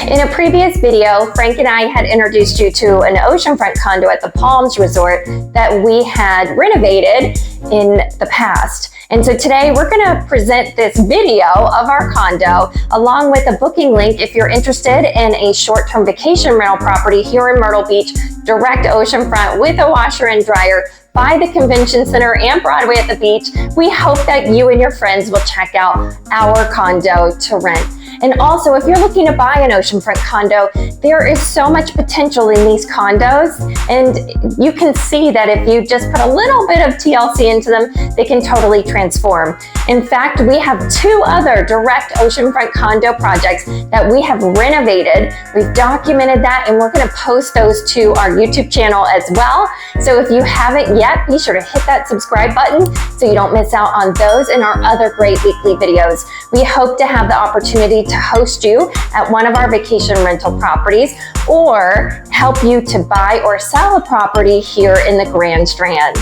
In a previous video, Frank and I had introduced you to an oceanfront condo at the Palms Resort that we had renovated in the past. And so today we're gonna present this video of our condo along with a booking link if you're interested in a short-term vacation rental property here in Myrtle Beach, direct oceanfront with a washer and dryer by the convention center and Broadway at the beach. We hope that you and your friends will check out our condo to rent. And also, if you're looking to buy an oceanfront condo, there is so much potential in these condos. And you can see that if you just put a little bit of TLC into them, they can totally transform. In fact, we have 2 other direct oceanfront condo projects that we have renovated. We've documented that and we're gonna post those to our YouTube channel as well. So if you haven't yet, be sure to hit that subscribe button so you don't miss out on those and our other great weekly videos. We hope to have the opportunity to host you at one of our vacation rental properties or help you to buy or sell a property here in the Grand Strand.